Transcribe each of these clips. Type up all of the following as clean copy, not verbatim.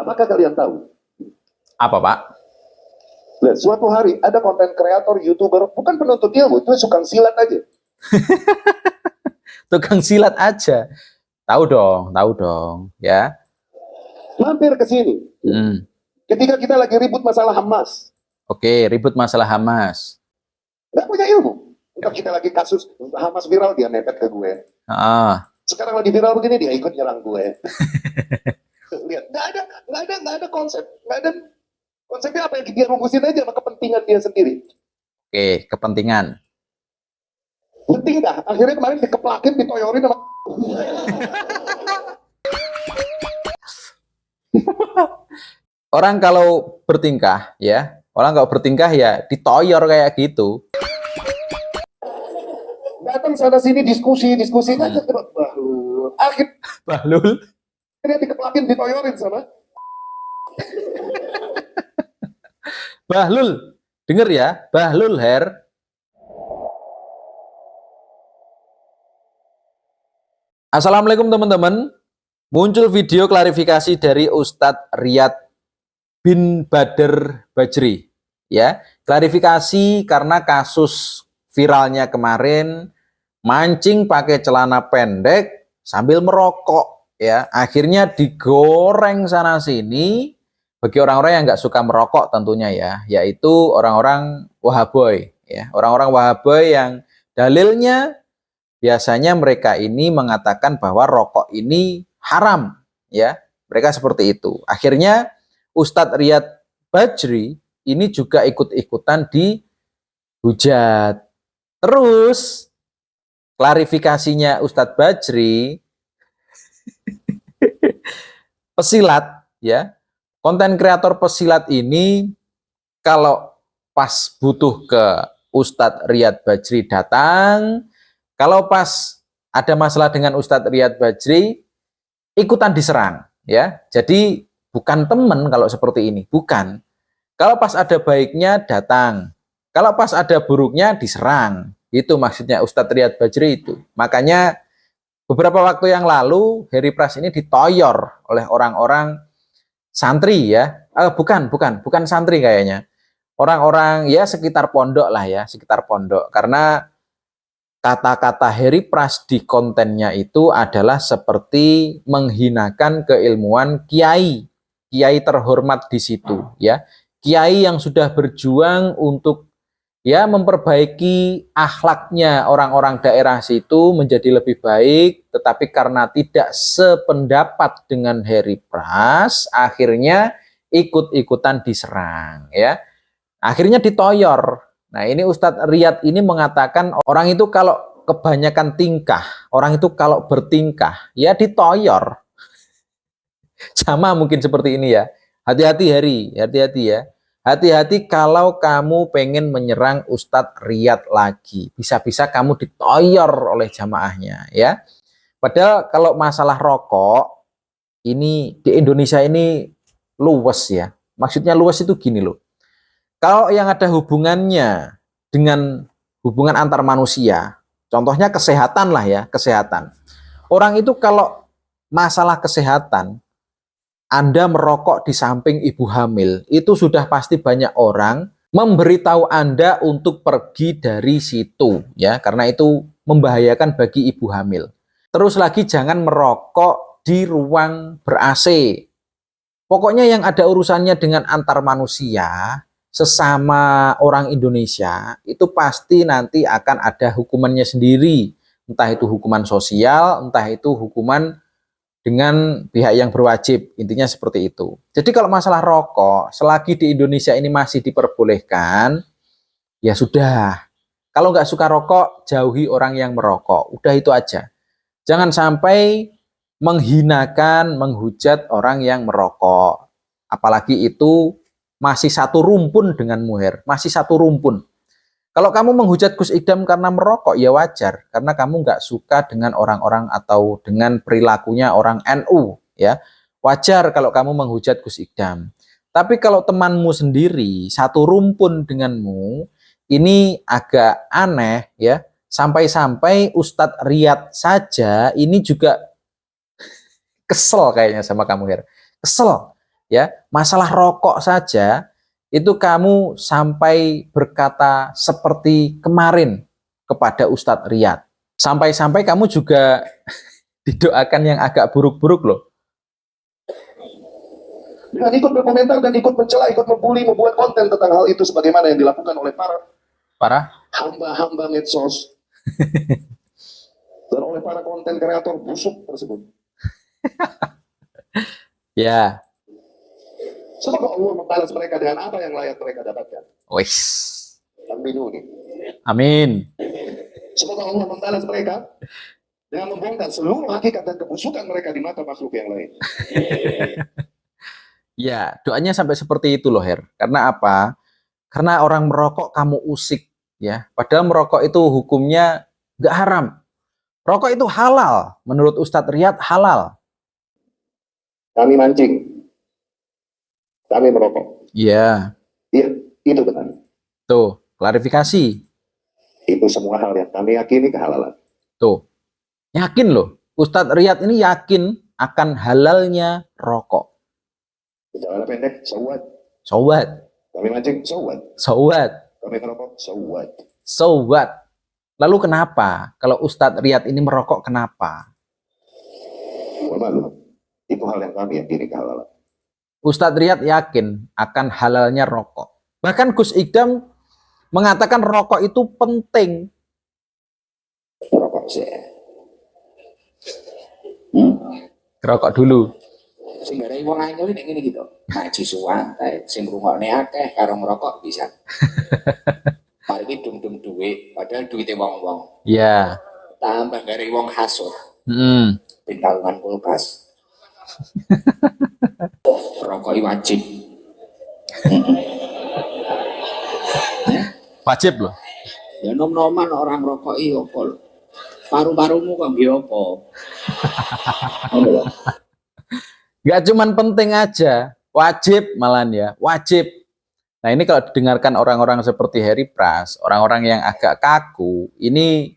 Apakah kalian tahu? Apa, Pak? Nah, suatu hari ada konten kreator, YouTuber, bukan penuntut ilmu, itu suka silat aja. Tukang silat aja. Tahu dong, ya. Mampir ke sini. Ketika kita lagi ribut masalah Hamas. Oke, ribut masalah Hamas. Nggak punya ilmu. Enggak, kita lagi kasus Hamas viral, dia mepet ke gue. Sekarang lagi viral begini, dia ikut nyerang gue. Lihat, nggak ada konsep, nggak ada konsepnya apa yang dia rumusin aja sama kepentingan dia sendiri. Oke, kepentingan. Penting dah. Akhirnya kemarin dikeplakin, ditoyorin sama. Orang kalau bertingkah ya, ditoyor kayak gitu. Datang sana sini diskusi aja terus Bahlul. Akhirnya dikeplakin, ditoyorin sama. Bahlul, denger ya, Bahlul Her. Assalamualaikum teman-teman. Muncul video klarifikasi dari Ustadz Riyad bin Badr Bajri. Ya, klarifikasi karena kasus viralnya kemarin mancing pakai celana pendek sambil merokok. Ya, akhirnya digoreng sana sini. Bagi orang-orang yang nggak suka merokok tentunya ya, yaitu orang-orang Wahaboy, ya, orang-orang Wahaboy yang dalilnya biasanya mereka ini mengatakan bahwa rokok ini haram, ya, mereka seperti itu. Akhirnya Ustadz Riyad Bajri ini juga ikut-ikutan dihujat. Terus klarifikasinya Ustadz Bajri, pesilat, ya. Konten kreator pesilat ini kalau pas butuh ke Ustadz Riyad Bajri datang, kalau pas ada masalah dengan Ustadz Riyad Bajri ikutan diserang, ya. Jadi bukan teman kalau seperti ini, bukan. Kalau pas ada baiknya datang, kalau pas ada buruknya diserang. Itu maksudnya Ustadz Riyad Bajri itu. Makanya beberapa waktu yang lalu Heri Pras ini ditoyor oleh orang-orang santri ya, bukan santri kayaknya, orang-orang ya sekitar pondok lah ya, sekitar pondok, karena kata-kata Heri Pras di kontennya itu adalah seperti menghinakan keilmuan kiai terhormat di situ ya, kiai yang sudah berjuang untuk ya memperbaiki akhlaknya orang-orang daerah situ menjadi lebih baik, tetapi karena tidak sependapat dengan Heri Pras, akhirnya ikut-ikutan diserang, ya. Akhirnya ditoyor. Nah, ini Ustadz Riyad ini mengatakan orang itu kalau kebanyakan tingkah, orang itu kalau bertingkah, ya ditoyor. Sama mungkin seperti ini ya. Hati-hati Heri, hati-hati ya. Hati-hati kalau kamu pengen menyerang Ustadz Riyad lagi. Bisa-bisa kamu ditoyor oleh jamaahnya ya. Padahal kalau masalah rokok, ini di Indonesia ini luwes ya. Maksudnya luwes itu gini loh. Kalau yang ada hubungannya dengan hubungan antar manusia, contohnya kesehatan lah ya, kesehatan. Orang itu kalau masalah kesehatan, Anda merokok di samping ibu hamil, itu sudah pasti banyak orang memberitahu Anda untuk pergi dari situ, ya, karena itu membahayakan bagi ibu hamil. Terus lagi jangan merokok di ruang ber-AC. Pokoknya yang ada urusannya dengan antar manusia, sesama orang Indonesia, itu pasti nanti akan ada hukumannya sendiri. Entah itu hukuman sosial, entah itu hukuman dengan pihak yang berwajib, intinya seperti itu. Jadi kalau masalah rokok, selagi di Indonesia ini masih diperbolehkan, ya sudah. Kalau nggak suka rokok, jauhi orang yang merokok. Udah itu aja. Jangan sampai menghinakan, menghujat orang yang merokok. Apalagi itu masih satu rumpun dengan Muher, masih satu rumpun. Kalau kamu menghujat Gus Idam karena merokok, ya wajar. Karena kamu nggak suka dengan orang-orang atau dengan perilakunya orang NU. Ya, wajar kalau kamu menghujat Gus Idam. Tapi kalau temanmu sendiri, satu rumpun denganmu, ini agak aneh ya. Sampai-sampai Ustadz Riyad saja ini juga kesel kayaknya sama kamu, Her. Kesel. ya, masalah rokok saja itu kamu sampai berkata seperti kemarin kepada Ustadz Riyad. Sampai-sampai kamu juga didoakan yang agak buruk-buruk loh. Dengan ikut berkomentar dan ikut mencela, ikut membuli, membuat konten tentang hal itu sebagaimana yang dilakukan oleh para hamba-hamba medsos dan oleh para konten kreator busuk tersebut. Ya. Semoga Allah membalas mereka dengan apa yang layak mereka dapatkan. Wis. Amin. Amin. Semoga Allah membalas mereka dengan membongkar seluruh hakikat dan kebusukan mereka di mata makhluk yang lain. Ya, doanya sampai seperti itu loh, Her. Karena apa? Karena orang merokok kamu usik, ya. Padahal merokok itu hukumnya nggak haram. Rokok itu halal. Menurut Ustadz Riyad, halal. Kami mancing. Kami merokok. Iya. Iya, itu benar. Tuh, klarifikasi. Itu semua hal yang kami yakini kehalalan. Tuh, yakin loh. Ustadz Riyad ini yakin akan halalnya rokok. Jalan pendek, so what? So what? Kami mancing, so what? So what? Kami merokok, so what? So what? Lalu kenapa? Kalau Ustadz Riyad ini merokok, kenapa? Malu. Itu hal yang kami yakini kehalalan. Ustadz Riyad yakin akan halalnya rokok. Bahkan Gus Idam mengatakan rokok itu penting. Merokok sih. Rokok dulu. Sing gara wong anyel nek ngene gitu. Ngaji suwantai, sing ngrungokne akeh karo ngerokok bisa. Mari iki dum-dum dhuwit, padahal duwite wong-wong. Ya. Tambah gara wong hasud. Pintalungan kulkas. Rokok wajib. Wajib loh. Ya nom-noman orang rokok opo. Paru-parumu kok nggih opo? Gak cuman penting aja, wajib malahan ya, wajib. Nah ini kalau didengarkan orang-orang seperti Heri Pras, orang-orang yang agak kaku, ini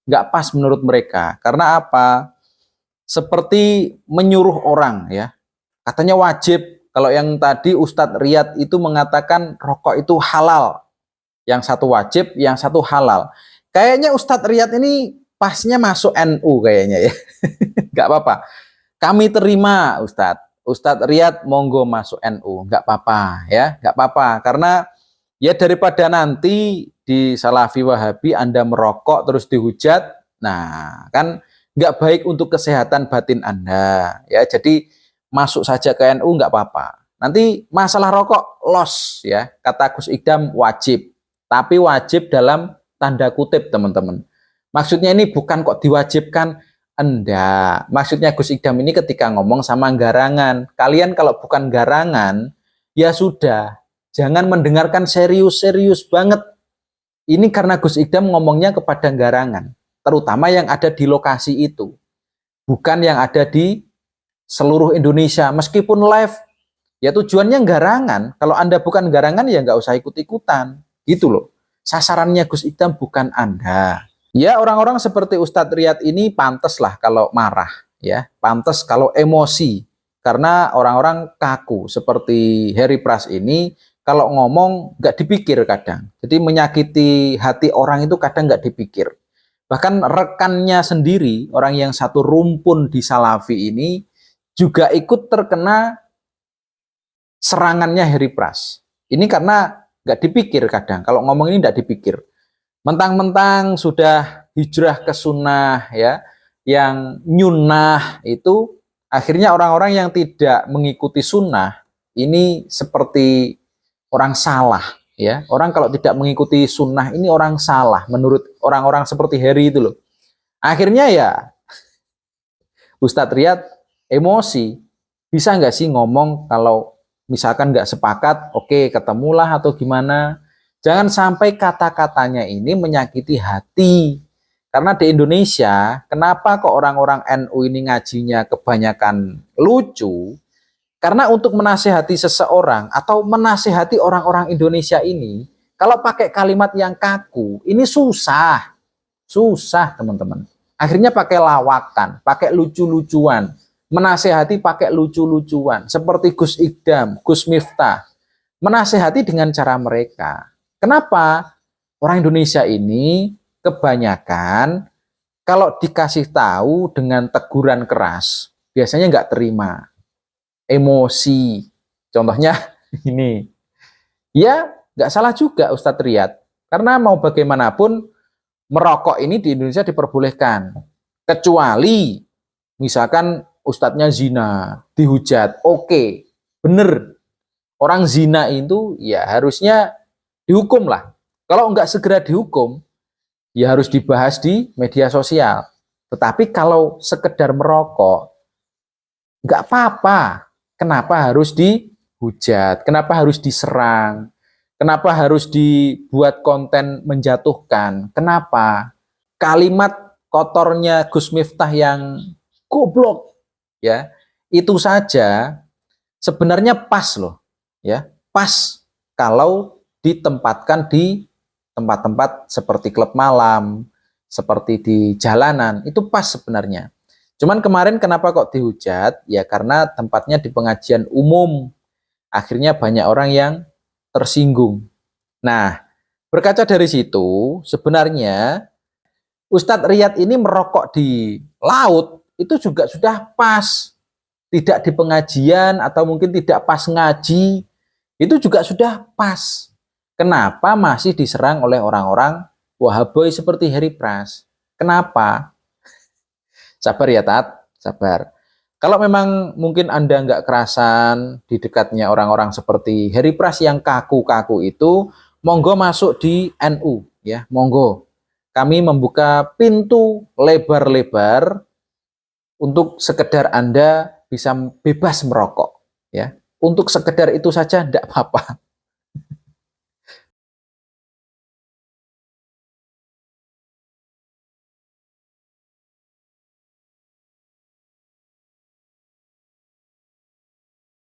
gak pas menurut mereka. Karena apa? Seperti menyuruh orang ya. Katanya wajib, kalau yang tadi Ustadz Riyad itu mengatakan rokok itu halal. Yang satu wajib, yang satu halal. Kayaknya Ustadz Riyad ini pasnya masuk NU kayaknya ya. Gak apa-apa. Kami terima Ustadz Riyad monggo masuk NU, nggak apa-apa ya, nggak apa-apa karena ya daripada nanti di Salafi Wahabi Anda merokok terus dihujat, nah kan nggak baik untuk kesehatan batin Anda ya, jadi masuk saja ke NU nggak apa-apa. Nanti masalah rokok los ya, kata Gus Idam wajib, tapi wajib dalam tanda kutip teman-teman. Maksudnya ini bukan kok diwajibkan. Enggak, maksudnya Gus Idam ini ketika ngomong sama garangan, kalian kalau bukan garangan, ya sudah, jangan mendengarkan serius-serius banget. Ini karena Gus Idam ngomongnya kepada garangan, terutama yang ada di lokasi itu, bukan yang ada di seluruh Indonesia. Meskipun live, ya tujuannya garangan. Kalau Anda bukan garangan, ya nggak usah ikut-ikutan, gitu loh. Sasarannya Gus Idam bukan Anda. Ya orang-orang seperti Ustadz Riyad ini pantas lah kalau marah, ya pantas kalau emosi, karena orang-orang kaku seperti Heri Pras ini kalau ngomong nggak dipikir kadang, jadi menyakiti hati orang itu kadang nggak dipikir. Bahkan rekannya sendiri, orang yang satu rumpun di Salafi ini juga ikut terkena serangannya Heri Pras. Ini karena nggak dipikir kadang, kalau ngomong ini nggak dipikir. Mentang-mentang sudah hijrah ke sunnah ya, yang nyunnah itu akhirnya orang-orang yang tidak mengikuti sunnah ini seperti orang salah ya. Orang kalau tidak mengikuti sunnah ini orang salah menurut orang-orang seperti Heri itu loh. Akhirnya ya Ustadz Riyad emosi, bisa nggak sih ngomong kalau misalkan nggak sepakat, oke ketemulah atau gimana. Jangan sampai kata-katanya ini menyakiti hati. Karena di Indonesia, kenapa kok orang-orang NU ini ngajinya kebanyakan lucu? Karena untuk menasihati seseorang atau menasihati orang-orang Indonesia ini, kalau pakai kalimat yang kaku, ini susah. Susah teman-teman. Akhirnya pakai lawakan, pakai lucu-lucuan. menasehati pakai lucu-lucuan, seperti Gus Ikdam, Gus Miftah, menasehati dengan cara mereka. Kenapa? Orang Indonesia ini kebanyakan kalau dikasih tahu dengan teguran keras, biasanya nggak terima, emosi. Contohnya ini, ya nggak salah juga Ustadz Riyad, karena mau bagaimanapun merokok ini di Indonesia diperbolehkan, kecuali misalkan ustadznya zina, dihujat, oke, bener. Orang zina itu ya harusnya dihukum lah. Kalau nggak segera dihukum, ya harus dibahas di media sosial. Tetapi kalau sekedar merokok, nggak apa-apa. Kenapa harus dihujat? Kenapa harus diserang? Kenapa harus dibuat konten menjatuhkan? Kenapa? Kalimat kotornya Gus Miftah yang goblok, ya, itu saja sebenarnya pas loh, ya, pas kalau ditempatkan di tempat-tempat seperti klub malam, seperti di jalanan, itu pas sebenarnya. Cuman kemarin kenapa kok dihujat? Ya karena tempatnya di pengajian umum. Akhirnya banyak orang yang tersinggung. Nah, berkaca dari situ, sebenarnya Ustadz Riyad ini merokok di laut, itu juga sudah pas. Tidak di pengajian atau mungkin tidak pas ngaji, itu juga sudah pas. Kenapa masih diserang oleh orang-orang Wahaboy seperti Heri Pras? Kenapa? Sabar ya Tat, sabar. Kalau memang mungkin Anda nggak kerasan di dekatnya orang-orang seperti Heri Pras yang kaku-kaku itu, monggo masuk di NU, ya, monggo. Kami membuka pintu lebar-lebar untuk sekedar Anda bisa bebas merokok, ya. Untuk sekedar itu saja tidak apa-apa.